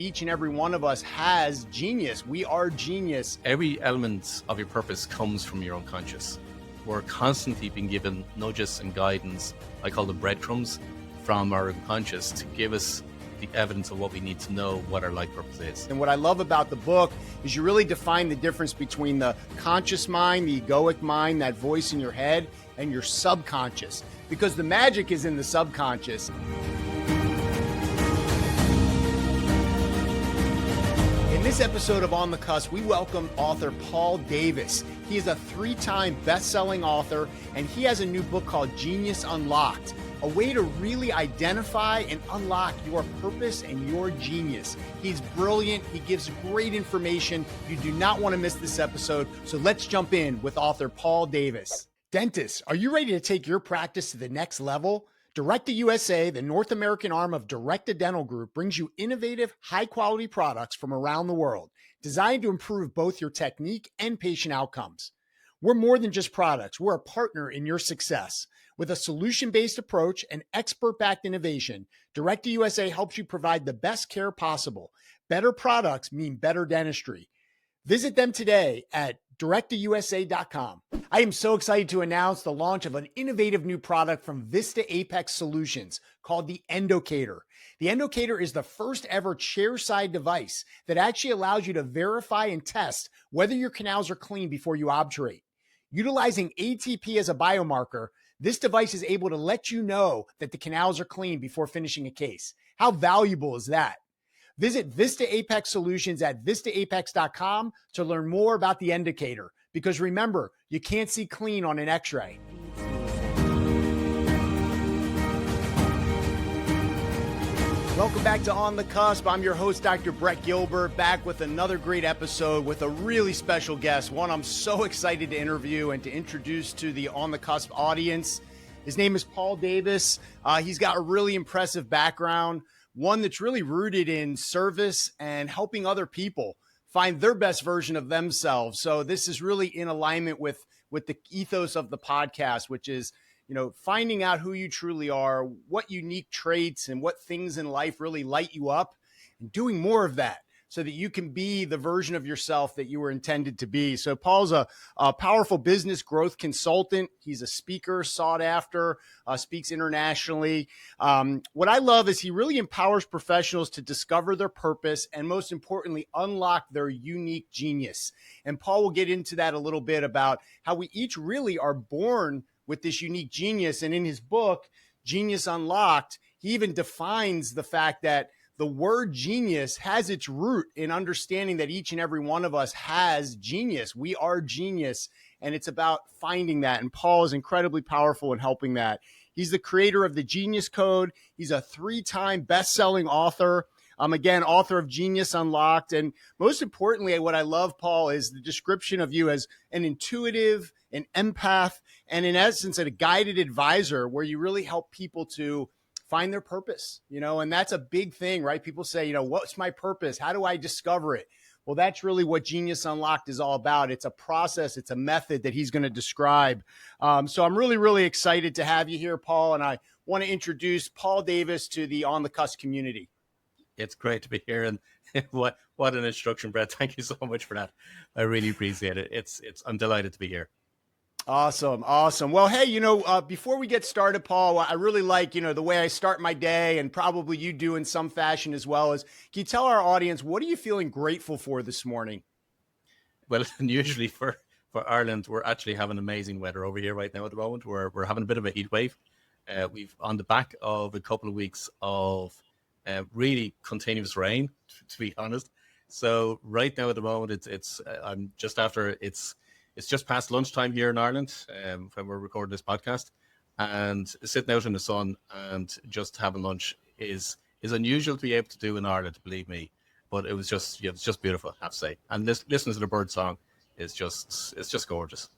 Each and every one of us has genius. We are genius. Every element of your purpose comes from your unconscious. We're constantly being given nudges and guidance, I call them breadcrumbs, from our unconscious to give us the evidence of what we need to know what our life purpose is. And what I love about the book is you really define the difference between the conscious mind, the egoic mind, that voice in your head, and your subconscious, because the magic is in the subconscious. In this episode of On The Cusp, we welcome author Paul Davis. He is a 3-time best-selling author, and he has a new book called Genius Unlocked, a way to really identify and unlock your purpose and your genius. He's brilliant. He gives great information. You do not want to miss this episode. So let's jump in with author Paul Davis. Dentists, are you ready to take your practice to the next level? Directa USA, the North American arm of Directa Dental Group, brings you innovative, high-quality products from around the world, designed to improve both your technique and patient outcomes. We're more than just products. We're a partner in your success. With a solution-based approach and expert-backed innovation, Directa USA helps you provide the best care possible. Better products mean better dentistry. Visit them today at directausa.com. I am so excited to announce the launch of an innovative new product from Vista Apex Solutions called the Endocator. The Endocator is the first ever chair-side device that actually allows you to verify and test whether your canals are clean before you obturate. Utilizing ATP as a biomarker, this device is able to let you know that the canals are clean before finishing a case. How valuable is that? Visit Vista Apex Solutions at vistaapex.com to learn more about the Endocator. Because remember, you can't see clean on an x-ray. Welcome back to On The Cusp. I'm your host, Dr. Brett Gilbert, back with another great episode with a really special guest, one I'm so excited to interview and to introduce to the On The Cusp audience. His name is Paul Davis. He's got a really impressive background, one that's really rooted in service and helping other people find their best version of themselves. So this is really in alignment with the ethos of the podcast, which is, finding out who you truly are, what unique traits and what things in life really light you up, and doing more of that so that you can be the version of yourself that you were intended to be. So Paul's a powerful business growth consultant. He's a speaker, sought after, speaks internationally. What I love is he really empowers professionals to discover their purpose and, most importantly, unlock their unique genius. And Paul will get into that a little bit about how we each really are born with this unique genius. And in his book, Genius Unlocked, he even defines the fact that the word genius has its root in understanding that each and every one of us has genius. We are genius, and it's about finding that. And Paul is incredibly powerful in helping that. He's the creator of the Genius Code. He's a 3-time best-selling author. Again, author of Genius Unlocked. And most importantly, what I love, Paul, is the description of you as an intuitive, an empath, and in essence, a guided advisor where you really help people to find their purpose, and that's a big thing, right? People say, what's my purpose? How do I discover it? Well, that's really what Genius Unlocked is all about. It's a process. It's a method that he's going to describe. So I'm really, really excited to have you here, Paul. And I want to introduce Paul Davis to the On The Cusp community. It's great to be here. And what an introduction, Brett. Thank you so much for that. I really appreciate it. I'm delighted to be here. Awesome. Well, hey, before we get started, Paul, I really like, the way I start my day, and probably you do in some fashion as well. Can you tell our audience, what are you feeling grateful for this morning? Well, usually for Ireland, we're actually having amazing weather over here right now at the moment. We're having a bit of a heat wave. We've on the back of a couple of weeks of really continuous rain, to be honest. So right now at the moment, I'm just after it's just past lunchtime here in Ireland when we're recording this podcast, and sitting out in the sun and just having lunch is unusual to be able to do in Ireland, believe me. But it was just beautiful, I have to say. And listening to the bird song it's just gorgeous.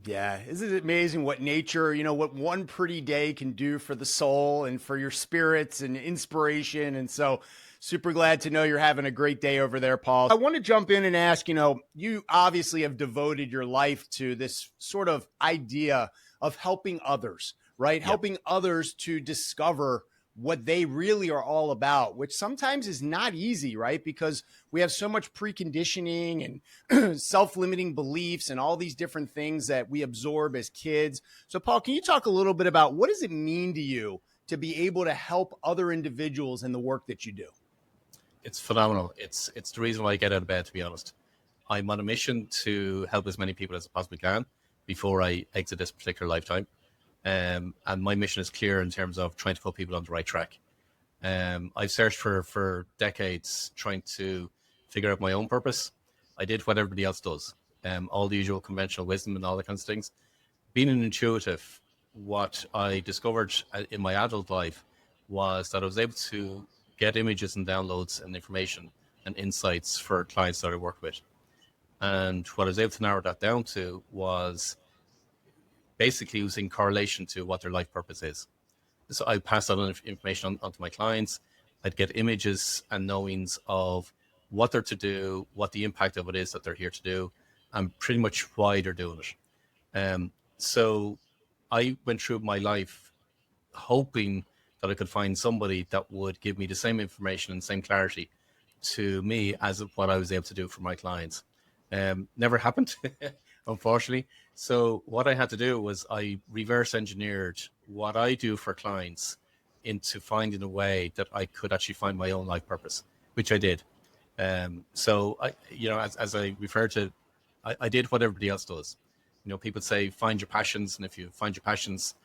Yeah. Isn't it amazing what nature, what one pretty day can do for the soul and for your spirits and inspiration. And so super glad to know you're having a great day over there, Paul. I want to jump in and ask, you obviously have devoted your life to this sort of idea of helping others, right? Yep. Helping others to discover what they really are all about, which sometimes is not easy, right? Because we have so much preconditioning and self-limiting beliefs and all these different things that we absorb as kids. So Paul, can you talk a little bit about what does it mean to you to be able to help other individuals in the work that you do? It's phenomenal. It's the reason why I get out of bed, to be honest. I'm on a mission to help as many people as I possibly can before I exit this particular lifetime. And my mission is clear in terms of trying to put people on the right track. I've searched for decades trying to figure out my own purpose. I did what everybody else does, all the usual conventional wisdom and all that kinds of things. Being an intuitive, what I discovered in my adult life was that I was able to get images and downloads and information and insights for clients that I work with. And what I was able to narrow that down to was basically using correlation to what their life purpose is. So I pass that on information onto my clients. I'd get images and knowings of what they're to do, what the impact of it is that they're here to do, and pretty much why they're doing it. So I went through my life hoping that I could find somebody that would give me the same information and same clarity to me as what I was able to do for my clients. Never happened, unfortunately. So what I had to do was I reverse engineered what I do for clients into finding a way that I could actually find my own life purpose, which I did. So I, as I refer to, I did what everybody else does. People say find your passions, and if you find your passions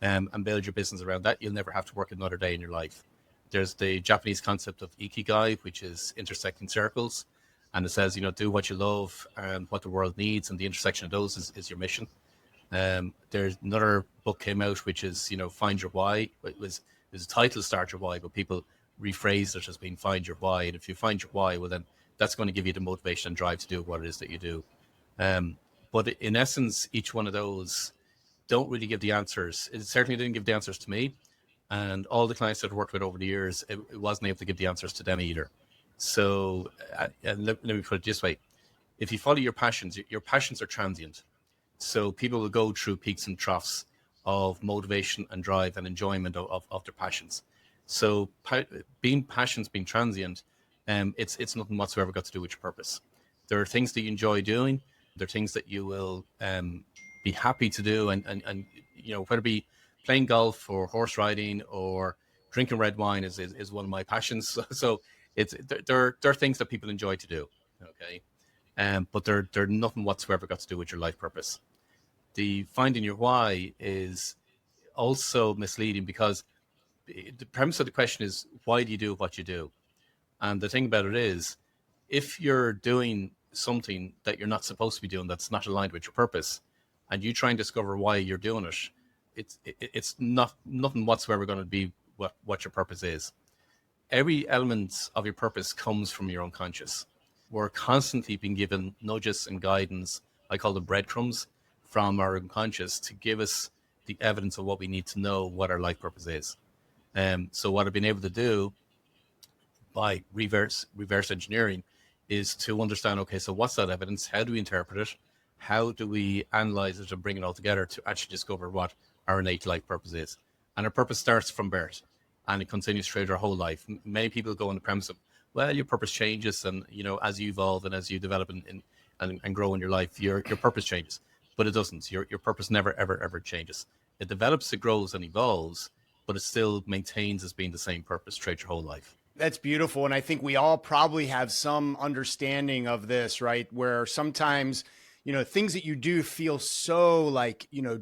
and build your business around that, you'll never have to work another day in your life. There's the Japanese concept of ikigai, which is intersecting circles. And it says, do what you love and what the world needs. And the intersection of those is your mission. There's another book came out, which is, Find Your Why. It was a title, Start Your Why, but people rephrased it as being Find Your Why. And if you find your why, well, then that's going to give you the motivation and drive to do what it is that you do. But in essence, each one of those don't really give the answers. It certainly didn't give the answers to me. And all the clients that I've worked with over the years, it wasn't able to give the answers to them either. So, and let me put it this way. If you follow your passions are transient. So people will go through peaks and troughs of motivation and drive and enjoyment of their passions. So being transient, it's nothing whatsoever got to do with your purpose. There are things that you enjoy doing. There are things that you will be happy to do. And whether it be playing golf or horse riding or drinking red wine is one of my passions. So there are things that people enjoy to do. Okay. But they're nothing whatsoever got to do with your life purpose. The finding your why is also misleading because the premise of the question is, why do you do what you do? And the thing about it is, if you're doing something that you're not supposed to be doing, that's not aligned with your purpose, and you try and discover why you're doing it, it's not nothing whatsoever going to be what your purpose is. Every element of your purpose comes from your unconscious. We're constantly being given nudges and guidance, I call them breadcrumbs, from our unconscious to give us the evidence of what we need to know what our life purpose is. So what I've been able to do by reverse engineering is to understand, okay, so what's that evidence? How do we interpret it? How do we analyze it and bring it all together to actually discover what our innate life purpose is? And our purpose starts from birth and it continues throughout our whole life. Many people go on the premise of, well, your purpose changes, and as you evolve and as you develop and grow in your life, your purpose changes. But it doesn't. Your purpose never, ever changes. It develops, it grows and evolves, but it still maintains as being the same purpose throughout your whole life. That's beautiful. And I think we all probably have some understanding of this, right? Where sometimes, things that you do feel so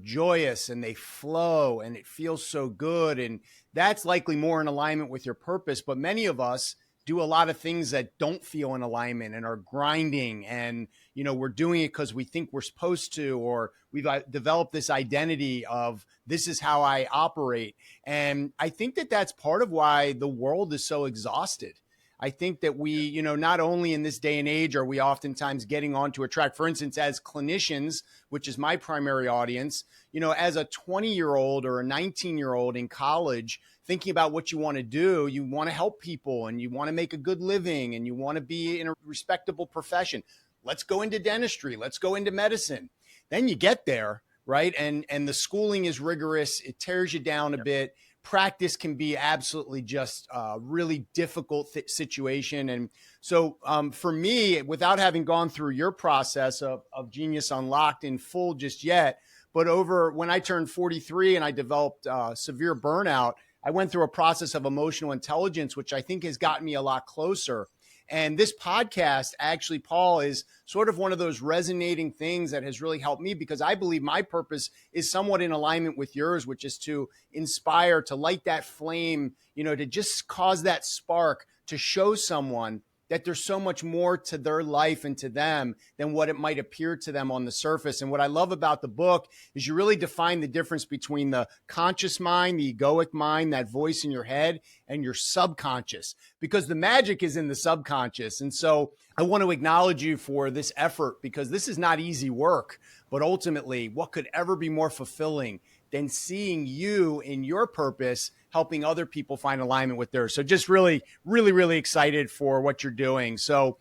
joyous and they flow and it feels so good. And that's likely more in alignment with your purpose. But many of us do a lot of things that don't feel in alignment and are grinding, and we're doing it because we think we're supposed to, or we've developed this identity of this is how I operate. And I think that that's part of why the world is so exhausted. I think that we, not only in this day and age are we oftentimes getting onto a track, for instance, as clinicians, which is my primary audience, as a 20-year-old or a 19-year-old in college, thinking about what you want to do, you want to help people and you want to make a good living and you want to be in a respectable profession. Let's go into dentistry. Let's go into medicine. Then you get there, right? And the schooling is rigorous. It tears you down a bit, practice can be absolutely just a really difficult situation. And so for me, without having gone through your process of Genius Unlocked in full just yet, but over when I turned 43 and I developed severe burnout, I went through a process of emotional intelligence, which I think has gotten me a lot closer. And this podcast, actually, Paul, is sort of one of those resonating things that has really helped me, because I believe my purpose is somewhat in alignment with yours, which is to inspire, to light that flame, to just cause that spark to show someone that there's so much more to their life and to them than what it might appear to them on the surface. And what I love about the book is you really define the difference between the conscious mind, the egoic mind, that voice in your head, and your subconscious, because the magic is in the subconscious. And so I want to acknowledge you for this effort, because this is not easy work, but ultimately, what could ever be more fulfilling than seeing you in your purpose, helping other people find alignment with theirs. So just really, really, really excited for what you're doing. So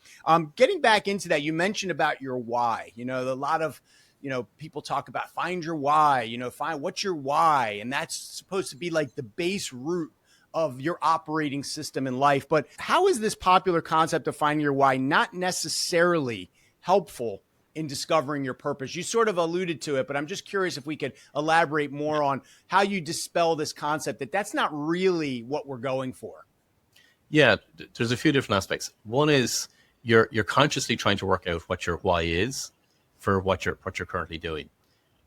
getting back into that, you mentioned about your why. A lot of, people talk about find your why, find what's your why. And that's supposed to be like the base root of your operating system in life. But how is this popular concept of finding your why not necessarily helpful in discovering your purpose? You sort of alluded to it, but I'm just curious if we could elaborate more on how you dispel this concept that that's not really what we're going for. Yeah, there's a few different aspects. One is you're consciously trying to work out what your why is for what you're currently doing.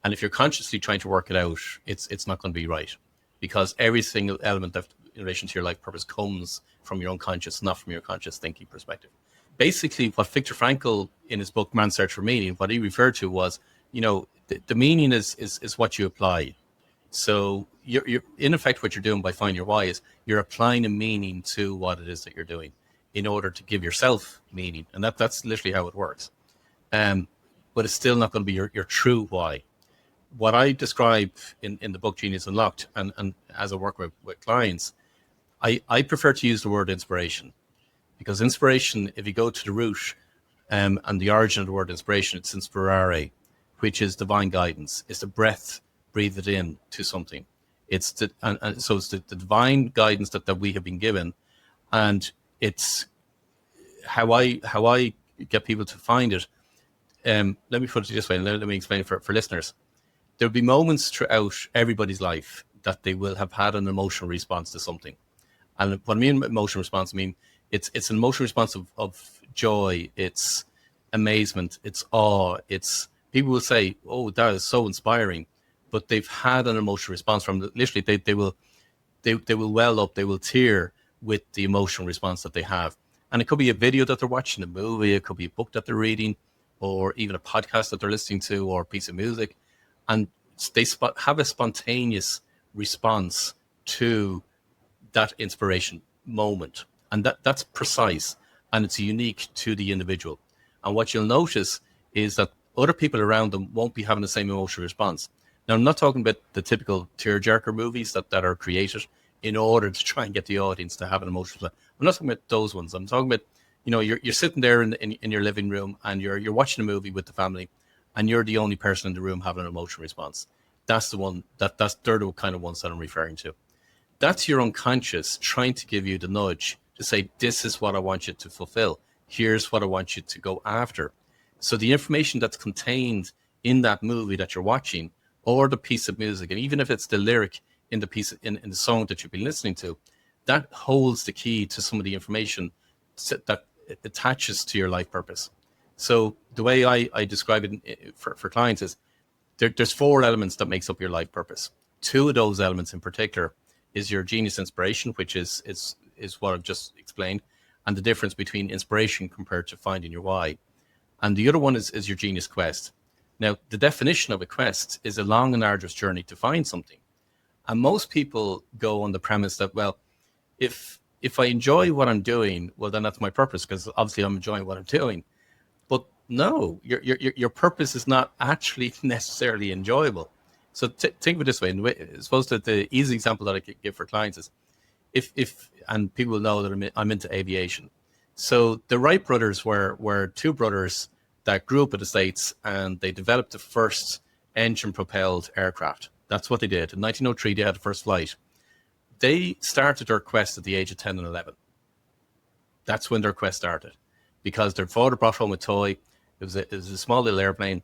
And if you're consciously trying to work it out, it's not going to be right, because every single element of in relation to your life purpose comes from your unconscious, not from your conscious thinking perspective. Basically, what Viktor Frankl in his book Man's Search for Meaning, what he referred to was, the meaning is what you apply. So you're in effect, what you're doing by finding your why is you're applying a meaning to what it is that you're doing in order to give yourself meaning, and that's literally how it works. But it's still not going to be your true why. What I describe in the book Genius Unlocked, and as I work with clients, I prefer to use the word inspiration, because inspiration, if you go to the root and the origin of the word inspiration, it's inspirare, which is divine guidance. It's the breath breathed in to something. It's so it's the divine guidance that we have been given, and it's how I get people to find it. Let me put it this way, and let me explain it for listeners. There'll be moments throughout everybody's life that they will have had an emotional response to something. And what I mean emotional response, I mean it's an emotional response of joy, it's amazement, it's awe, it's people will say, oh, that is so inspiring, but they've had an emotional response from literally they will well up, they will tear with the emotional response that they have. And it could be a video that they're watching, a movie, it could be a book that they're reading, or even a podcast that they're listening to, or a piece of music. And they have a spontaneous response to that inspiration moment. And that's precise, and it's unique to the individual. And what you'll notice is that other people around them won't be having the same emotional response. Now, I'm not talking about the typical tearjerker movies that are created in order to try and get the audience to have an emotional response. I'm not talking about those ones. I'm talking about, you're sitting there in your living room and you're watching a movie with the family, and you're the only person in the room having an emotional response. That's the one they're the kind of ones that I'm referring to. That's your unconscious trying to give you the nudge to say, this is what I want you to fulfill. Here's what I want you to go after. So the information that's contained in that movie that you're watching, or the piece of music, and even if it's the lyric in the piece in the song that you've been listening to, that holds the key to some of the information that attaches to your life purpose. So the way I describe it for clients is there's 4 elements that makes up your life purpose. 2 of those elements in particular is your genius inspiration, which is what I've just explained, and the difference between inspiration compared to finding your why. And the other one is your genius quest. Now, the definition of a quest is a long and arduous journey to find something. And most people go on the premise that, well, if I enjoy what I'm doing, well, then that's my purpose, because obviously I'm enjoying what I'm doing. But no, your purpose is not actually necessarily enjoyable. So think of it this way. And I suppose that the easy example that I could give for clients is if and people know that I'm into aviation. So the Wright brothers were 2 brothers that grew up in the States, and they developed the first engine-propelled aircraft. That's what they did. In 1903, they had the first flight. They started their quest at the age of 10 and 11. That's when their quest started, because their father brought home a toy. It was a small little airplane.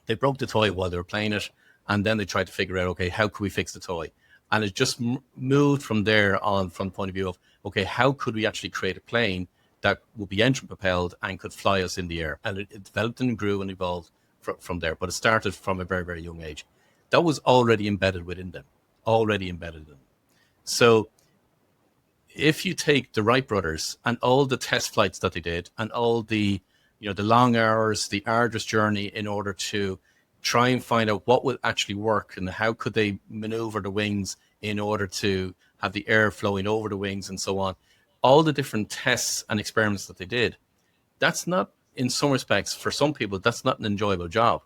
They broke the toy while they were playing it, and then they tried to figure out, okay, how could we fix the toy? And it just moved from there on, from the point of view of, okay, how could we actually create a plane that would be engine propelled and could fly us in the air? And it developed and grew and evolved from there. But it started from a very, very young age. That was already embedded within them, already embedded in them. So if you take the Wright brothers and all the test flights that they did and all the, the long hours, the arduous journey in order to try and find out what would actually work and how could they maneuver the wings in order to have the air flowing over the wings and so on, all the different tests and experiments that they did, that's not, in some respects, for some people, that's not an enjoyable job,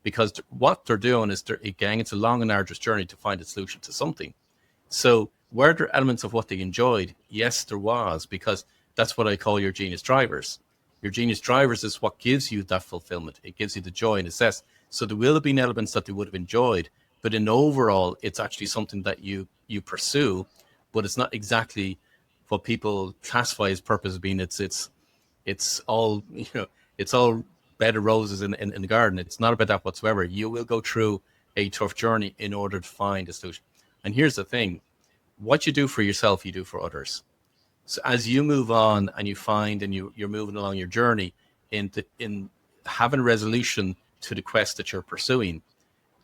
because what they're doing is, again, it's a long and arduous journey to find a solution to something. So were there elements of what they enjoyed? Yes, there was, because that's what I call your genius drivers. Your genius drivers is what gives you that fulfillment. It gives you the joy and the zest. So there will have been elements that they would have enjoyed, but in overall, it's actually something that you pursue, but it's not exactly what people classify as purpose being. It's all, it's all bed of roses in the garden. It's not about that whatsoever. You will go through a tough journey in order to find a solution. And here's the thing: what you do for yourself, you do for others. So as you move on and you find and you're moving along your journey in having a resolution to the quest that you're pursuing,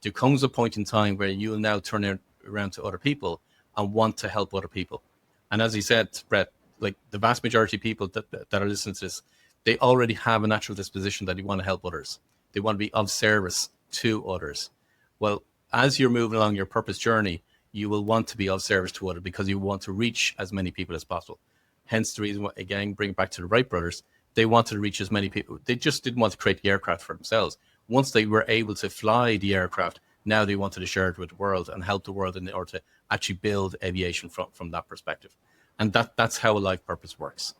there comes a point in time where you will now turn it around to other people and want to help other people. And as you said, Brett, like the vast majority of people that are listening to this, they already have a natural disposition that they want to help others. They want to be of service to others. Well, as you're moving along your purpose journey, you will want to be of service to others because you want to reach as many people as possible. Hence the reason why, again, bring it back to the Wright brothers, they wanted to reach as many people. They just didn't want to create the aircraft for themselves. Once they were able to fly the aircraft, now they wanted to share it with the world and help the world in order to actually build aviation from that perspective. And that's how a life purpose works.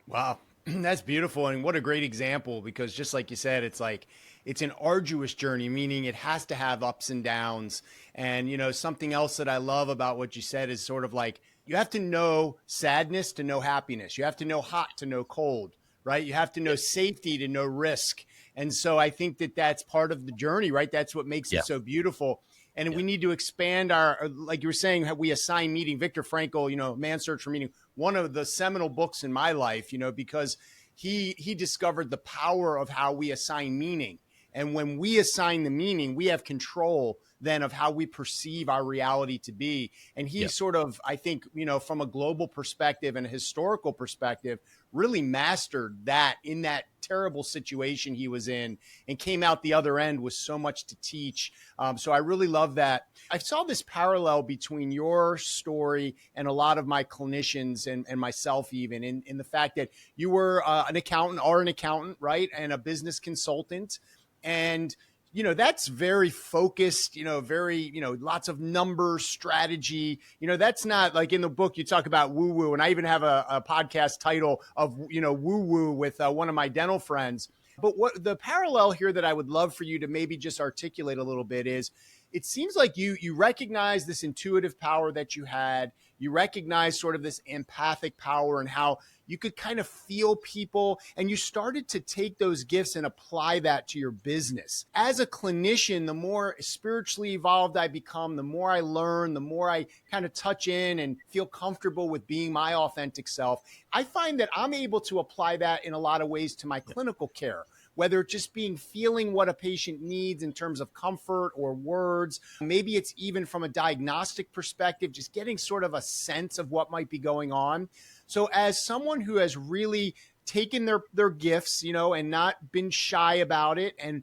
Wow. That's beautiful. And what a great example, because just like you said, it's like, it's an arduous journey, meaning it has to have ups and downs. And, something else that I love about what you said is sort of like, you have to know sadness to know happiness. You have to know hot to know cold, right? You have to know safety to know risk. And so I think that that's part of the journey, right? That's what makes it so beautiful. And we need to expand our, like you were saying, how we assign meaning. Viktor Frankl, Man's Search for Meaning, one of the seminal books in my life, because he discovered the power of how we assign meaning. And when we assign the meaning, we have control then of how we perceive our reality to be. And he sort of, I think, from a global perspective and a historical perspective, really mastered that in that terrible situation he was in and came out the other end with so much to teach. So I really love that. I saw this parallel between your story and a lot of my clinicians and myself even in the fact that you were an accountant, right? And a business consultant. And that's very focused, very, lots of numbers, strategy. That's not like in the book you talk about woo woo. And I even have a podcast title of, woo woo with one of my dental friends. But what the parallel here that I would love for you to maybe just articulate a little bit is, it seems like you recognize this intuitive power that you had. You recognize sort of this empathic power and how you could kind of feel people, and you started to take those gifts and apply that to your business. As a clinician, the more spiritually evolved I become, the more I learn, the more I kind of touch in and feel comfortable with being my authentic self. I find that I'm able to apply that in a lot of ways to my clinical care, whether it's just feeling what a patient needs in terms of comfort or words. Maybe it's even from a diagnostic perspective, just getting sort of a sense of what might be going on. So as someone who has really taken their gifts, and not been shy about it. And,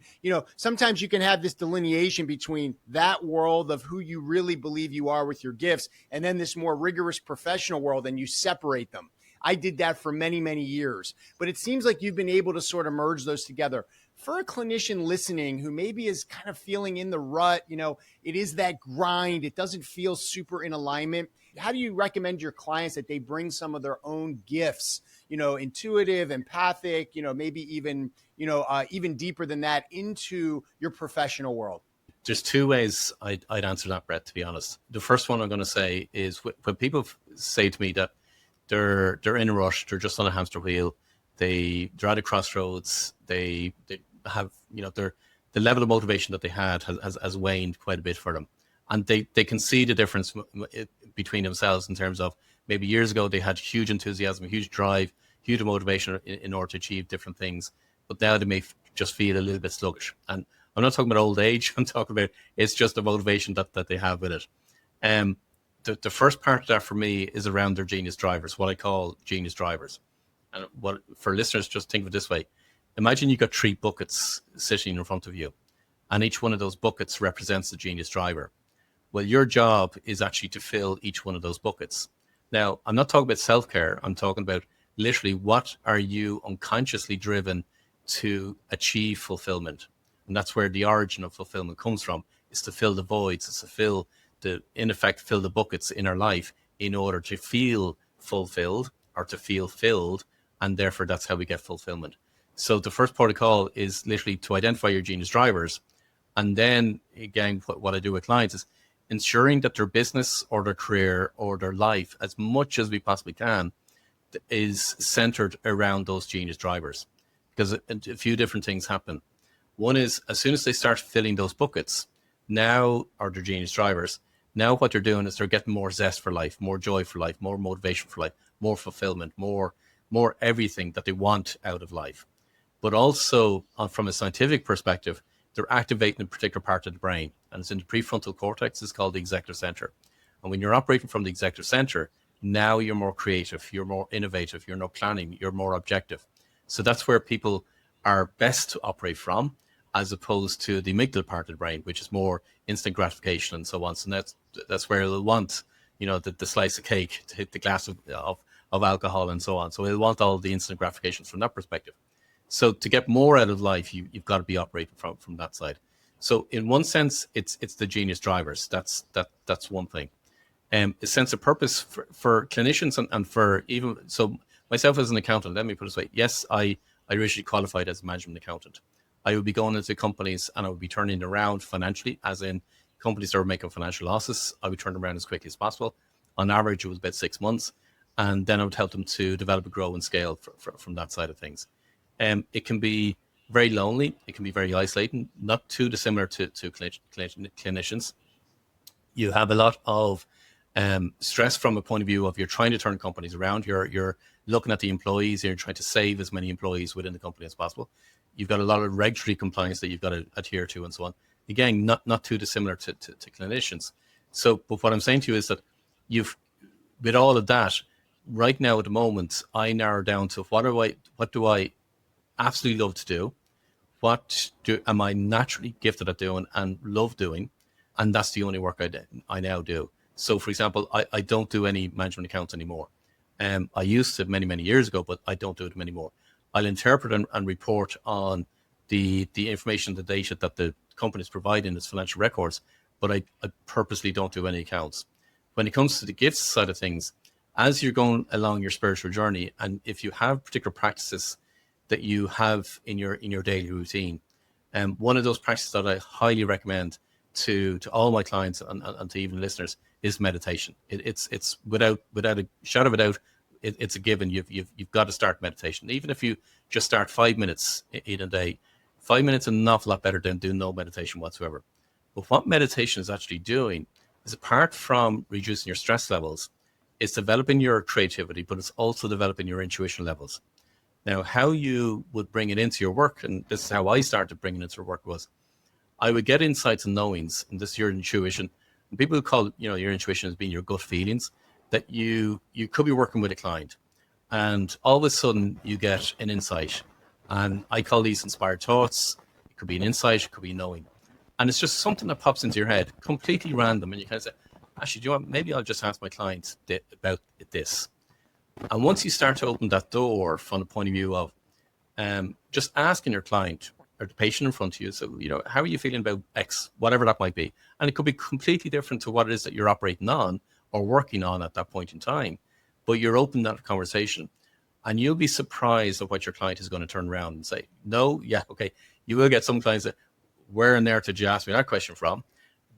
sometimes you can have this delineation between that world of who you really believe you are with your gifts, and then this more rigorous professional world, and you separate them. I did that for many, many years, but it seems like you've been able to sort of merge those together. For a clinician listening who maybe is kind of feeling in the rut, it is that grind, it doesn't feel super in alignment. How do you recommend your clients that they bring some of their own gifts, intuitive, empathic, maybe even, even deeper than that into your professional world? There's two ways I'd answer that, Brett, to be honest. The first one I'm going to say is when people say to me that they're in a rush, they're just on a hamster wheel, they're at a crossroads, they have, the level of motivation that they had has waned quite a bit for them. And they can see the difference between themselves in terms of maybe years ago they had huge enthusiasm, huge drive, huge motivation in order to achieve different things. But now they may just feel a little bit sluggish. And I'm not talking about old age. I'm talking about it's just the motivation that they have with it. The first part of that for me is around their genius drivers, what I call genius drivers. And what for listeners, just think of it this way. Imagine you got 3 buckets sitting in front of you, and each one of those buckets represents the genius driver. Well, your job is actually to fill each one of those buckets. Now, I'm not talking about self-care. I'm talking about literally what are you unconsciously driven to achieve fulfillment. And that's where the origin of fulfillment comes from, is to fill the voids, is to fill the buckets in our life in order to feel fulfilled or to feel filled. And therefore, that's how we get fulfillment. So the first protocol is literally to identify your genius drivers. And then again, what I do with clients is ensuring that their business or their career or their life, as much as we possibly can, is centered around those genius drivers. Because a few different things happen. One is, as soon as they start filling those buckets, now, or their genius drivers, now what they're doing is they're getting more zest for life, more joy for life, more motivation for life, more fulfillment, more everything that they want out of life. But also, from a scientific perspective, they're activating a particular part of the brain, and it's in the prefrontal cortex. It's called the executive center. And when you're operating from the executive center, now you're more creative, you're more innovative, you're more planning, you're more objective. So that's where people are best to operate from, as opposed to the amygdala part of the brain, which is more instant gratification and so on. So that's where they'll want, the slice of cake to hit the glass of alcohol and so on. So they'll want all the instant gratifications from that perspective. So to get more out of life, you've got to be operating from that side. So in one sense, it's the genius drivers. That's one thing. A sense of purpose for clinicians and for even, so myself as an accountant, let me put it this way. Yes, I originally qualified as a management accountant. I would be going into companies and I would be turning around financially, as in companies that were making financial losses. I would turn them around as quickly as possible. On average, it was about 6 months. And then I would help them to develop, grow, and scale from that side of things. It can be very lonely. It can be very isolating, not too dissimilar to clinicians. You have a lot of stress from a point of view of you're trying to turn companies around. You're looking at the employees. You're trying to save as many employees within the company as possible. You've got a lot of regulatory compliance that you've got to adhere to and so on. Again, not too dissimilar to clinicians. So, but what I'm saying to you is that with all of that, right now at the moment, I narrow down to what do I absolutely love to do? What am I naturally gifted at doing and love doing? And that's the only work I now do. So, for example, I don't do any management accounts anymore. I used to many years ago, but I don't do them anymore. I'll interpret and report on the information, the data that the company is providing as financial records, but I purposely don't do any accounts. When it comes to the gifts side of things, as you're going along your spiritual journey, and if you have particular practices that you have in your daily routine, one of those practices that I highly recommend to all my clients and to even listeners is meditation. It's without a shadow of a doubt, it's a given. You've got to start meditation. Even if you just start 5 minutes in a day, 5 minutes is an awful lot better than doing no meditation whatsoever. But what meditation is actually doing is, apart from reducing your stress levels, it's developing your creativity, but it's also developing your intuition levels. Now, how you would bring it into your work, and this is how I started bringing it into work, was I would get insights and knowings, and this is your intuition. And people call your intuition as being your gut feelings, that you could be working with a client, and all of a sudden you get an insight. And I call these inspired thoughts. It could be an insight, it could be knowing. And it's just something that pops into your head, completely random. And you kind of say, actually, do you know what? Maybe I'll just ask my client about this. And once you start to open that door from the point of view of just asking your client or the patient in front of you, so, how are you feeling about X, whatever that might be? And it could be completely different to what it is that you're operating on or working on at that point in time. But you're open to that conversation, and you'll be surprised at what your client is going to turn around and say. No, yeah, okay. You will get some clients that, where and there did you ask me that question from?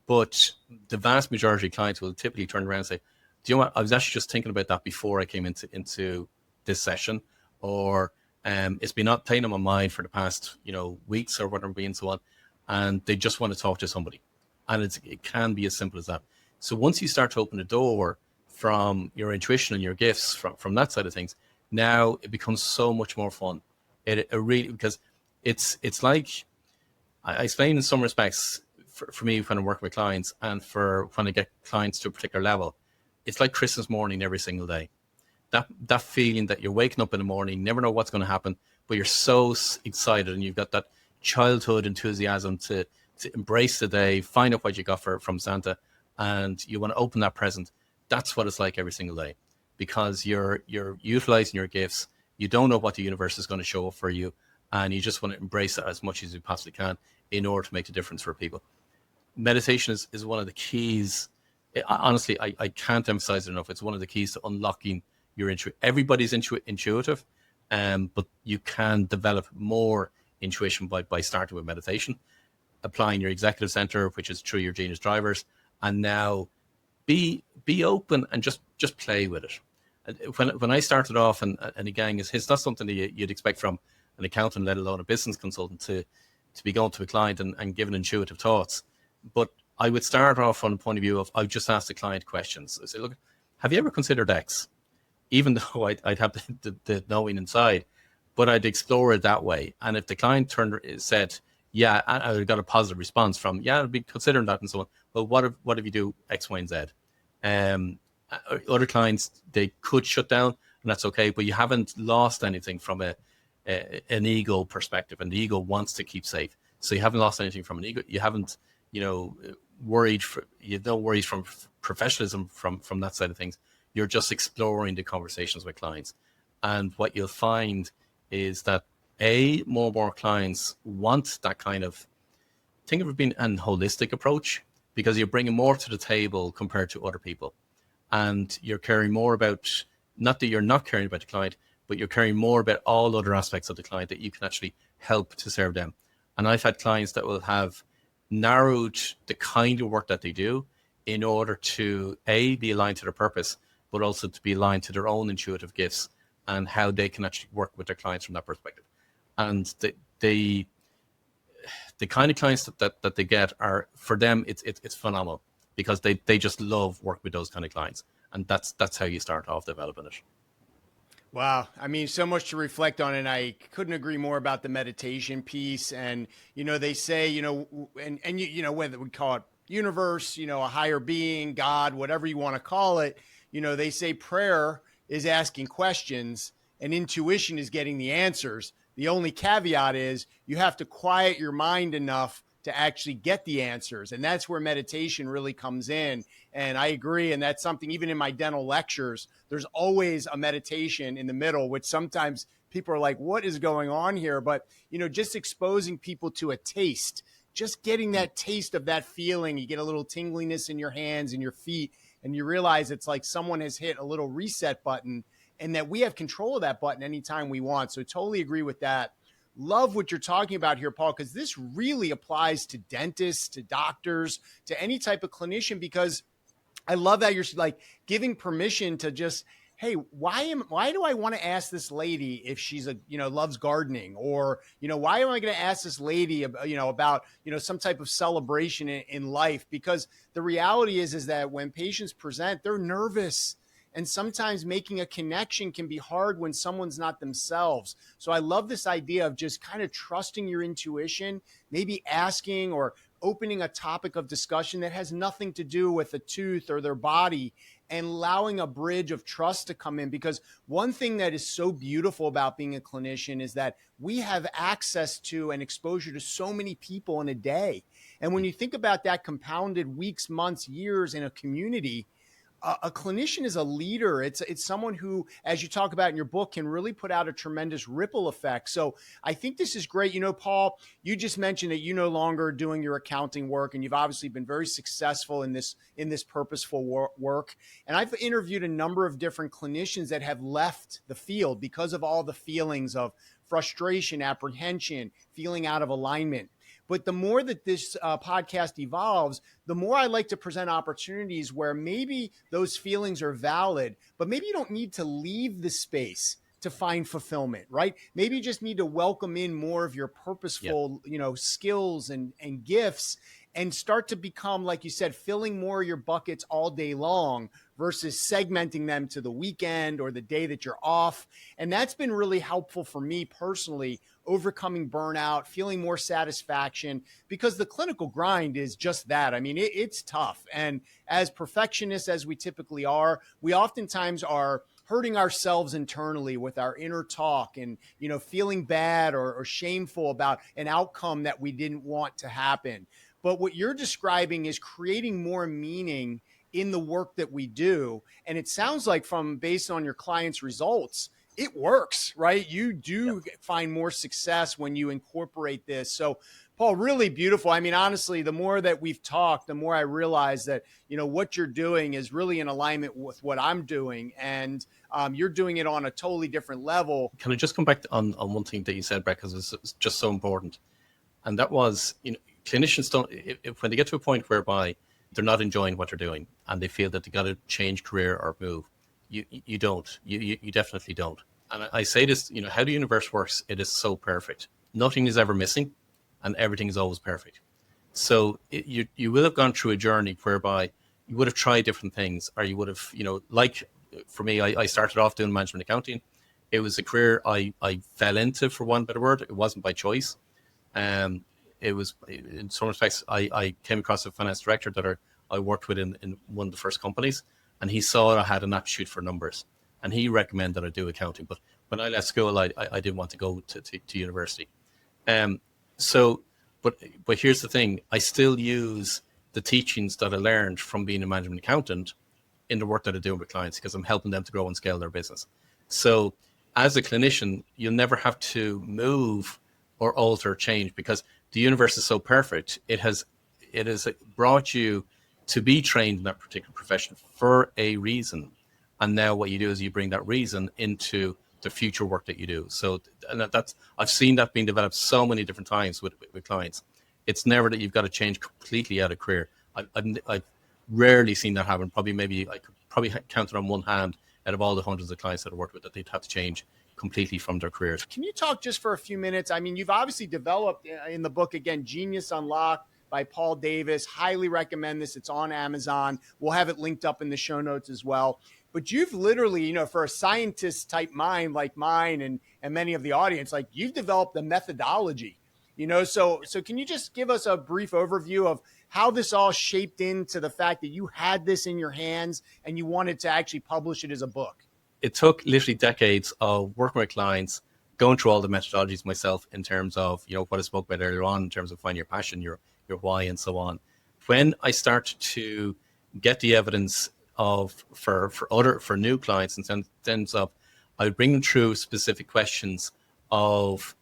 But the vast majority of clients will typically turn around and say, do you know what? I was actually just thinking about that before I came into this session, or it's been not playing on my mind for the past, weeks or whatever, and so on. And they just want to talk to somebody. And it can be as simple as that. So once you start to open the door from your intuition and your gifts from that side of things, now it becomes so much more fun. It really, because it's like, I explain in some respects for me when I'm working with clients, and for when I get clients to a particular level, it's like Christmas morning every single day. That feeling that you're waking up in the morning, never know what's going to happen, but you're so excited, and you've got that childhood enthusiasm to embrace the day, find out what you got from Santa, and you want to open that present. That's what it's like every single day, because you're utilizing your gifts. You don't know what the universe is going to show up for you, and you just want to embrace it as much as you possibly can in order to make a difference for people. Meditation is one of the keys. Honestly, I can't emphasize it enough. It's one of the keys to unlocking your intuition. Everybody's intuitive, but you can develop more intuition by starting with meditation, applying your executive center, which is through your genius drivers, and now be open and just play with it. When I started off, and again, it's not something that you'd expect from an accountant, let alone a business consultant, to be going to a client and giving intuitive thoughts. But I would start off from the point of view of, I would just ask the client questions. I say, look, have you ever considered X? Even though I'd have the knowing inside, but I'd explore it that way. And if the client said, yeah, I got a positive response from, yeah, I'd be considering that and so on. Well, what if you do X, Y, and Z? Other clients, they could shut down, and that's okay, but you haven't lost anything from an ego perspective, and the ego wants to keep safe. So you haven't lost anything from an ego. You haven't, worried. You have no worries from professionalism from that side of things. You're just exploring the conversations with clients. And what you'll find is that more and more clients want that kind of, think of it being an holistic approach, because you're bringing more to the table compared to other people. And you're caring more about, not that you're not caring about the client, but you're caring more about all other aspects of the client that you can actually help to serve them. And I've had clients that will have narrowed the kind of work that they do in order to be aligned to their purpose, but also to be aligned to their own intuitive gifts and how they can actually work with their clients from that perspective. And the kind of clients that they get are, for them, it's phenomenal, because they just love work with those kind of clients. And that's how you start off developing it. Wow. I mean, so much to reflect on. And I couldn't agree more about the meditation piece. And, they say, whether we call it universe, a higher being, God, whatever you want to call it, they say prayer is asking questions and intuition is getting the answers. The only caveat is you have to quiet your mind enough to actually get the answers. And that's where meditation really comes in. And I agree. And that's something, even in my dental lectures, there's always a meditation in the middle, which sometimes people are like, what is going on here? But, just exposing people to a taste, just getting that taste of that feeling. You get a little tingliness in your hands and your feet, and you realize it's like someone has hit a little reset button, and that we have control of that button anytime we want. So totally agree with that. Love what you're talking about here, Paul, because this really applies to dentists, to doctors, to any type of clinician, because I love that you're like giving permission to just, hey, why do I want to ask this lady if she's loves gardening, or, why am I going to ask this lady, about, some type of celebration in life? Because the reality is that when patients present, they're nervous. And sometimes making a connection can be hard when someone's not themselves. So I love this idea of just kind of trusting your intuition, maybe asking or opening a topic of discussion that has nothing to do with a tooth or their body, and allowing a bridge of trust to come in. Because one thing that is so beautiful about being a clinician is that we have access to and exposure to so many people in a day. And when you think about that compounded weeks, months, years in a community, a clinician is a leader. It's someone who, as you talk about in your book, can really put out a tremendous ripple effect. So I think this is great. Paul, you just mentioned that you no longer are doing your accounting work, and you've obviously been very successful in this purposeful work. And I've interviewed a number of different clinicians that have left the field because of all the feelings of frustration, apprehension, feeling out of alignment. But the more that this podcast evolves, the more I like to present opportunities where maybe those feelings are valid, but maybe you don't need to leave the space to find fulfillment, right? Maybe you just need to welcome in more of your Yeah. purposeful, skills and gifts, and start to become, like you said, filling more of your buckets all day long versus segmenting them to the weekend or the day that you're off. And that's been really helpful for me personally, overcoming burnout, feeling more satisfaction, because the clinical grind is just that. I mean, it's tough. And as perfectionists as we typically are, we oftentimes are hurting ourselves internally with our inner talk and, feeling bad or shameful about an outcome that we didn't want to happen. But what you're describing is creating more meaning in the work that we do. And it sounds like, from based on your clients' results, it works, right? You do find more success when you incorporate this. So, Paul, really beautiful. I mean, honestly, the more that we've talked, the more I realize that, what you're doing is really in alignment with what I'm doing. And you're doing it on a totally different level. Can I just come back on one thing that you said, Brett, because it's just so important. And that was, clinicians don't, if when they get to a point whereby they're not enjoying what they're doing and they feel that they got to change career or move, you don't. You definitely don't. And I say this, how the universe works, it is so perfect. Nothing is ever missing and everything is always perfect. So you will have gone through a journey whereby you would have tried different things, or you would have, like for me, I started off doing management accounting. It was a career I fell into, for one better word. It wasn't by choice. It was, in some respects, I came across a finance director that I worked with in one of the first companies, and he saw I had an aptitude for numbers, and he recommended I do accounting. But when I left school, I didn't want to go to university. But here's the thing: I still use the teachings that I learned from being a management accountant in the work that I do with clients, because I'm helping them to grow and scale their business. So as a clinician, you'll never have to move or alter or change, because the universe is so perfect. It has brought you to be trained in that particular profession for a reason. And now what you do is you bring that reason into the future work that you do. So, and that's, I've seen that being developed so many different times with clients. It's never that you've got to change completely out of career. I've rarely seen that happen. I could probably count it on one hand out of all the hundreds of clients that I worked with, that they'd have to change completely from their careers. Can you talk just for a few minutes? I mean, you've obviously developed in the book, again, Genius Unlocked by Paul Davis. Highly recommend this. It's on Amazon. We'll have it linked up in the show notes as well. But you've literally, for a scientist type mind like mine and many of the audience, like, you've developed a methodology, so can you just give us a brief overview of how this all shaped into the fact that you had this in your hands and you wanted to actually publish it as a book? It took literally decades of working with clients, going through all the methodologies myself, in terms of, what I spoke about earlier on, in terms of finding your passion, your why, and so on. When I started to get the evidence for new clients, in terms of, I would bring them through specific questions of,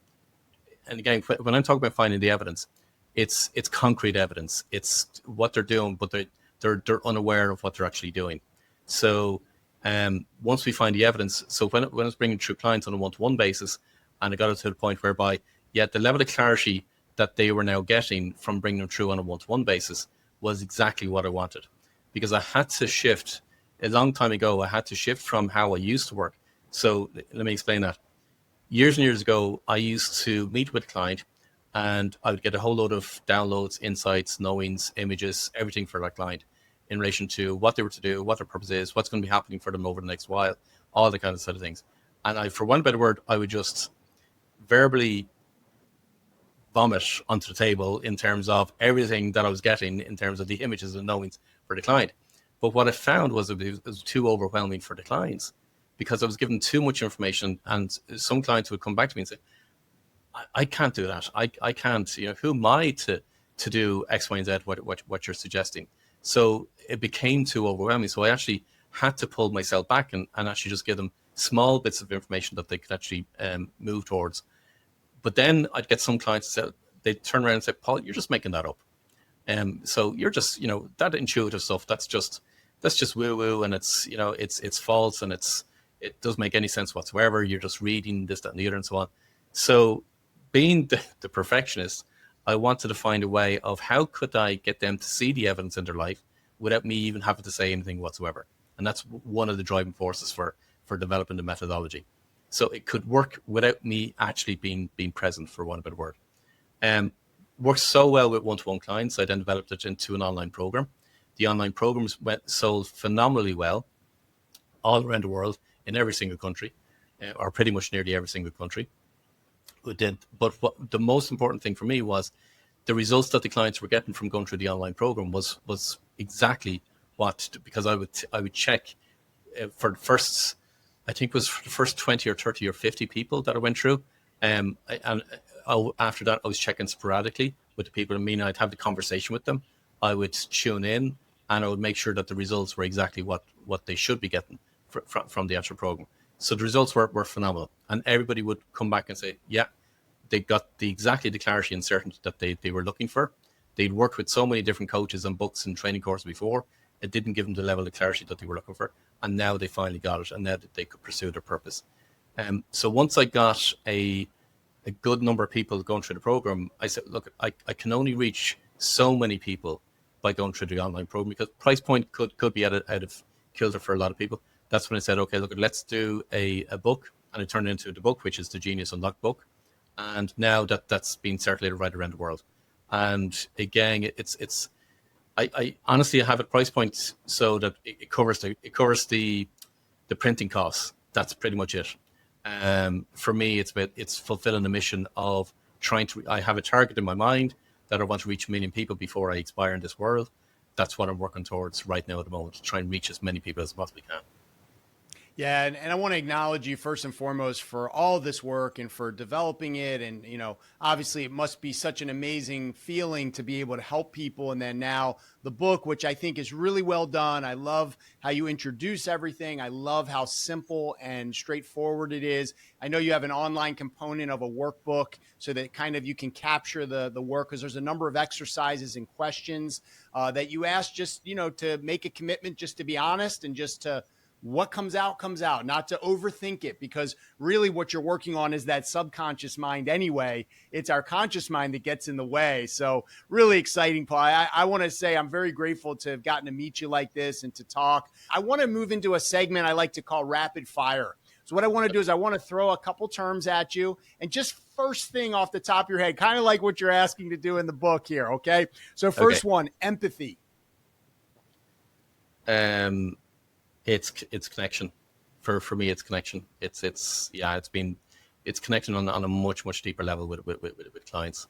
and again, when I'm talking about finding the evidence, it's concrete evidence. It's what they're doing, but they're unaware of what they're actually doing. So once we find the evidence, so when I was bringing through clients on a one-to-one basis, and I got it to the point whereby, the level of clarity that they were now getting from bringing them through on a one-to-one basis was exactly what I wanted. Because I had to shift, a long time ago, I had to shift from how I used to work. So let me explain that. Years and years ago, I used to meet with a client, and I would get a whole load of downloads, insights, knowings, images, everything for that client in relation to what they were to do, what their purpose is, what's going to be happening for them over the next while, all the kind of sort of things. And for one better word, I would just verbally vomit onto the table in terms of everything that I was getting in terms of the images and knowings for the client. But what I found was it was too overwhelming for the clients, because I was given too much information, and some clients would come back to me and say, I can't do that. I can't, who am I to do X, Y, and Z, what you're suggesting? So it became too overwhelming. So I actually had to pull myself back and actually just give them small bits of information that they could actually move towards. But then I'd get some clients that they'd turn around and say, Paul, you're just making that up. So you're just, that intuitive stuff, that's just woo-woo, and it's false, and it doesn't make any sense whatsoever. You're just reading this, that, and the other, and so on. So being the perfectionist, I wanted to find a way of how could I get them to see the evidence in their life without me even having to say anything whatsoever. And that's one of the driving forces for developing the methodology. So it could work without me actually being present, for want of a better word. Works so well with one-to-one clients, I then developed it into an online program. The online programs sold phenomenally well all around the world in every single country, or pretty much nearly every single country. But what the most important thing for me was the results that the clients were getting from going through the online program was exactly what, because I would check for the first, I think it was for the first 20 or 30 or 50 people that I went through. After that, I was checking sporadically with the people. I mean, I'd have the conversation with them. I would tune in and I would make sure that the results were exactly what they should be getting from the actual program. So the results were phenomenal. And everybody would come back and say, yeah, they got exactly the clarity and certainty that they were looking for. They'd worked with so many different coaches and books and training courses before. It didn't give them the level of clarity that they were looking for. And now they finally got it, and now that they could pursue their purpose. So once I got a good number of people going through the program, I said, look, I can only reach so many people by going through the online program, because price point could be out of kilter for a lot of people. That's when I said, okay, look, let's do a book. And I turned it into the book, which is the Genius Unlocked book. And now that's been circulated right around the world. And again, I honestly have a price point so that it covers the printing costs. That's pretty much it. For me, it's fulfilling the mission of trying to. I have a target in my mind that I want to reach 1 million people before I expire in this world. That's what I'm working towards right now at the moment, to try and reach as many people as I possibly can. Yeah, and I want to acknowledge you first and foremost for all this work and for developing it. And, obviously it must be such an amazing feeling to be able to help people. And then now the book, which I think is really well done. I love how you introduce everything. I love how simple and straightforward it is. I know you have an online component of a workbook so that kind of you can capture the work, because there's a number of exercises and questions that you ask just, to make a commitment, just to be honest, and just to, what comes out, not to overthink it, because really what you're working on is that subconscious mind anyway. It's our conscious mind that gets in the way. So really exciting, Paul. I want to say I'm very grateful to have gotten to meet you like this and to talk. I want to move into a segment I like to call rapid fire. So what I want to do is I want to throw a couple terms at you, and just first thing off the top of your head, kind of like what you're asking to do in the book here. Okay. So first one, empathy. It's connection. For me, it's connection. It's connection on a much deeper level with clients.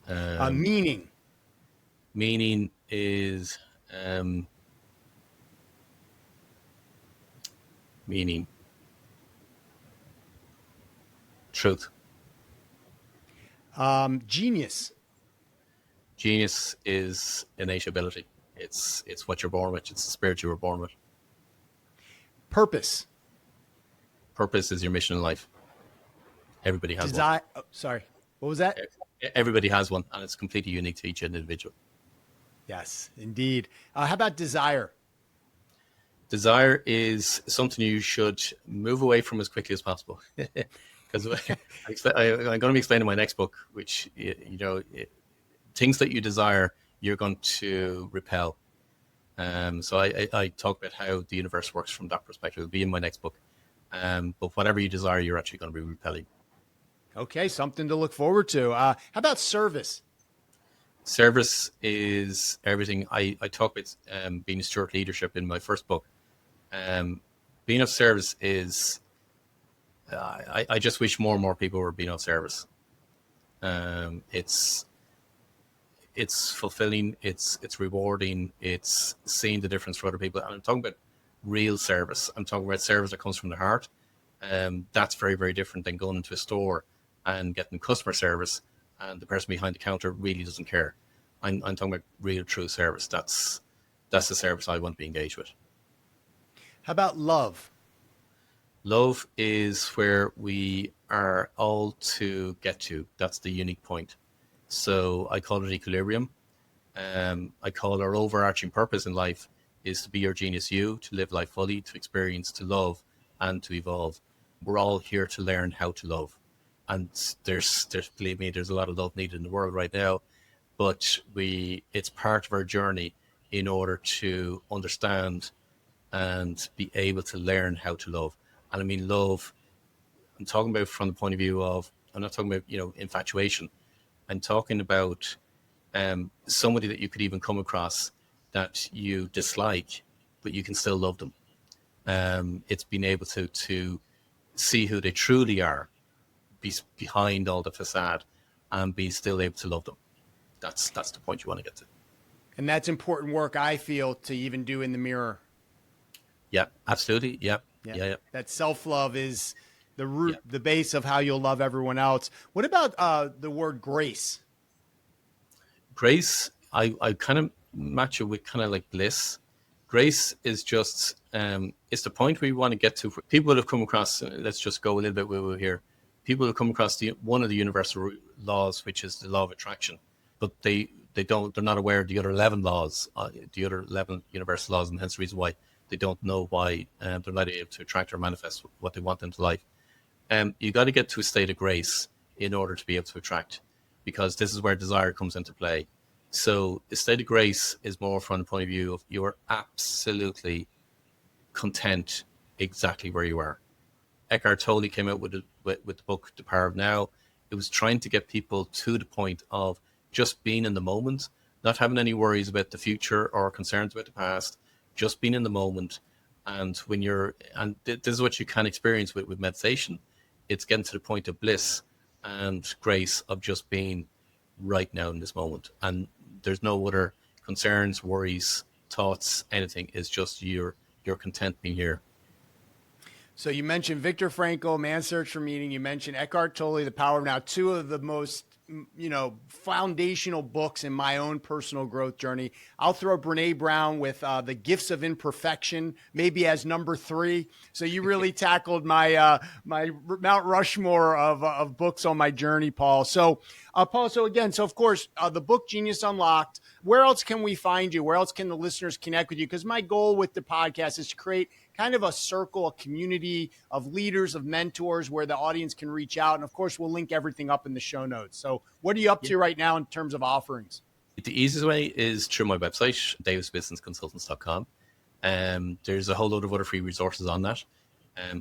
Meaning. Meaning is meaning. Truth. Genius. Genius is innate ability. It's what you're born with. It's the spirit you were born with. Purpose. Purpose is your mission in life. Everybody has one. Oh, sorry. What was that? Everybody has one, and it's completely unique to each individual. Yes, indeed. How about desire? Desire is something you should move away from as quickly as possible. Because I'm going to be explaining my next book, which, things that you desire, you're going to repel. So I talk about how the universe works from that perspective. It'll be in my next book. But whatever you desire, you're actually going to be repelling. Okay, something to look forward to. How about service? Service is everything. I talk about being a steward leadership in my first book. Being of service is, I just wish more and more people were being of service. It's fulfilling, it's rewarding, it's seeing the difference for other people. And I'm talking about real service. I'm talking about service that comes from the heart. That's very, very different than going into a store and getting customer service and the person behind the counter really doesn't care. I'm talking about real, true service. That's the service I want to be engaged with. How about love? Love is where we are all to get to. That's the unique point. So I call it equilibrium. I call our overarching purpose in life is to be your genius you, to live life fully, to experience, to love, and to evolve. We're all here to learn how to love. and there's believe me, there's a lot of love needed in the world right now. But it's part of our journey in order to understand and be able to learn how to love. And I mean love, I'm talking about from the point of view of, I'm not talking about, infatuation. I'm talking about somebody that you could even come across that you dislike, but you can still love them. It's being able to see who they truly are, be behind all the facade, and be still able to love them. That's the point you want to get to. And that's important work, I feel, to even do in the mirror. Yeah, absolutely. Yeah. That self-love is the root, the base of how you'll love everyone else. What about the word grace? Grace, I kind of match it with kind of like bliss. Grace is just, it's the point where you want to get to. People have come across, let's just go a little bit where we're here. People have come across one of the universal laws, which is the law of attraction, but they're not aware of the other 11 laws, the other 11 universal laws, and hence the reason why they don't know why they're not able to attract or manifest what they want into life. You got to get to a state of grace in order to be able to attract, because this is where desire comes into play. So a state of grace is more from the point of view of you're absolutely content exactly where you are. Eckhart Tolle came out with the book, The Power of Now. It was trying to get people to the point of just being in the moment, not having any worries about the future or concerns about the past, just being in the moment. And this is what you can experience with meditation. It's getting to the point of bliss and grace of just being right now in this moment. And there's no other concerns, worries, thoughts, anything. It's just you're content being here. So you mentioned Viktor Frankl, Man's Search for Meaning. You mentioned Eckhart Tolle, The Power of Now, two of the most, foundational books in my own personal growth journey. I'll throw Brene Brown with The Gifts of Imperfection, maybe as number 3. So you really tackled my my Mount Rushmore of books on my journey, Paul. So Paul, so of course, the book Genius Unlocked. Where else can we find you? Where else can the listeners connect with you? Because my goal with the podcast is to create kind of a circle, a community of leaders, of mentors where the audience can reach out. And of course, we'll link everything up in the show notes. So what are you up to right now in terms of offerings? The easiest way is through my website, davisbusinessconsultants.com. There's a whole load of other free resources on that.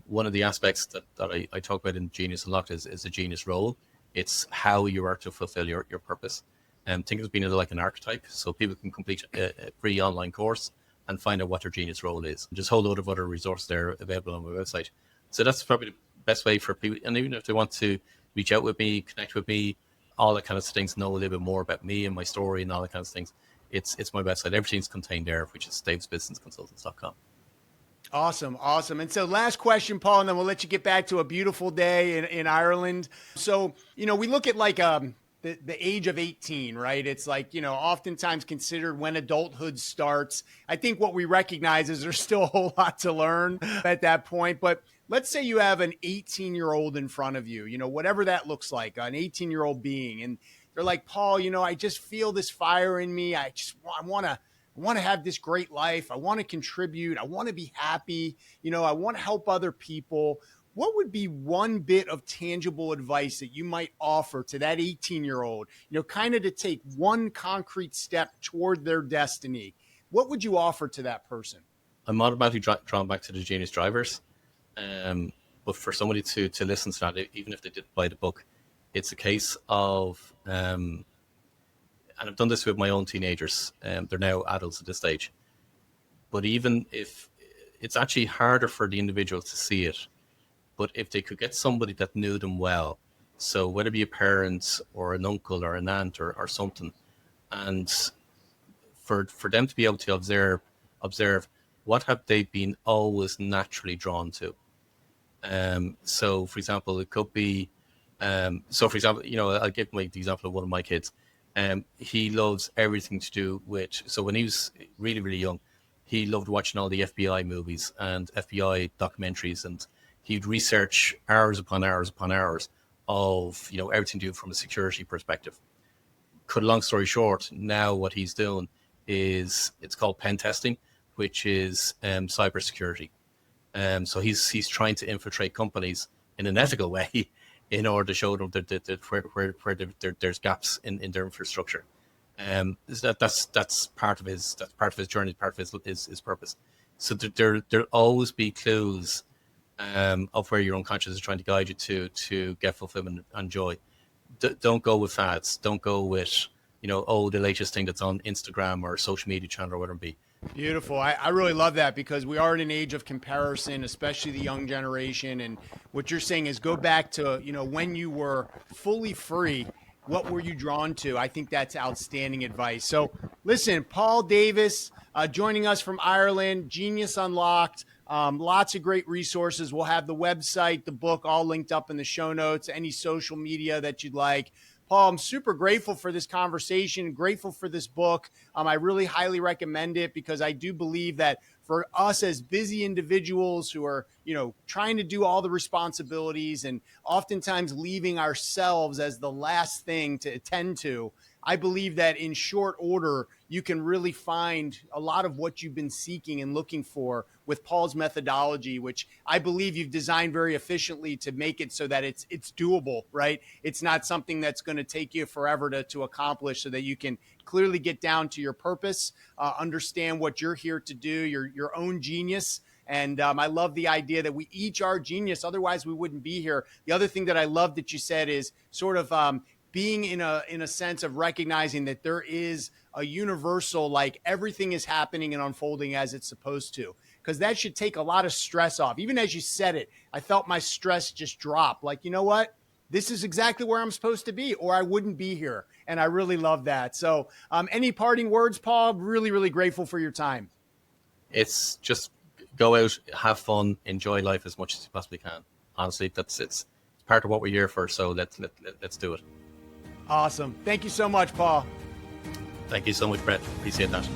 One of the aspects that I talk about in Genius Unlocked is the genius role. It's how you are to fulfill your purpose. Think of it being like an archetype, so people can complete a free online course and find out what their genius role is. There's a whole load of other resources there available on my website. So that's probably the best way for people. And even if they want to reach out with me, connect with me, all that kind of things, know a little bit more about me and my story and all that kind of things, it's my website. Everything's contained there, which is davisbusinessconsultants.com. Awesome. And so last question, Paul, and then we'll let you get back to a beautiful day in Ireland. So, we look at like the age of 18, right? It's like, oftentimes considered when adulthood starts. I think what we recognize is there's still a whole lot to learn at that point. But let's say you have an 18-year-old in front of you, whatever that looks like, an 18-year-old being. And they're like, Paul, I just feel this fire in me. I want to have this great life. I want to contribute. I want to be happy. I want to help other people. What would be one bit of tangible advice that you might offer to that 18-year-old, kind of to take one concrete step toward their destiny? What would you offer to that person? I'm automatically drawn back to the Genius Drivers. But for somebody to listen to that, even if they didn't buy the book, it's a case of, and I've done this with my own teenagers, they're now adults at this stage. But even if it's actually harder for the individual to see it, but if they could get somebody that knew them well, so whether it be a parent or an uncle or an aunt or something, and for them to be able to observe what have they been always naturally drawn to. So for example, it could be, I'll give the example of one of my kids. He loves everything to do with, so when he was really, really young, he loved watching all the FBI movies and FBI documentaries, and he'd research hours upon hours upon hours of, everything to do from a security perspective. Cut a long story short, now what he's doing is, it's called pen testing, which is cybersecurity. So he's trying to infiltrate companies in an ethical way in order to show them that where there's gaps in their infrastructure. That's part of his journey, part of his purpose. So there'll always be clues of where your unconscious is trying to guide you to get fulfillment and joy. Don't go with fads. Don't go with the latest thing that's on Instagram or social media channel or whatever it be. Beautiful. I really love that, because we are in an age of comparison, especially the young generation. And what you're saying is go back to, when you were fully free, what were you drawn to? I think that's outstanding advice. So listen, Paul Davis joining us from Ireland, Genius Unlocked. Lots of great resources. We'll have the website, the book, all linked up in the show notes, any social media that you'd like. Paul, I'm super grateful for this conversation, grateful for this book. I really highly recommend it, because I do believe that for us as busy individuals who are, trying to do all the responsibilities and oftentimes leaving ourselves as the last thing to attend to, I believe that in short order, you can really find a lot of what you've been seeking and looking for with Paul's methodology, which I believe you've designed very efficiently to make it so that it's doable, right? It's not something that's going to take you forever to accomplish, so that you can clearly get down to your purpose, understand what you're here to do, your own genius. And I love the idea that we each are genius. Otherwise, we wouldn't be here. The other thing that I love that you said is sort of being in a sense of recognizing that there is a universal, like everything is happening and unfolding as it's supposed to, because that should take a lot of stress off. Even as you said it, I felt my stress just drop. Like, you know what? This is exactly where I'm supposed to be, or I wouldn't be here. And I really love that. So any parting words, Paul? Really, really grateful for your time. It's just go out, have fun, enjoy life as much as you possibly can. Honestly, it's part of what we're here for. So let's do it. Awesome. Thank you so much, Paul. Thank you so much, Brett. Appreciate that.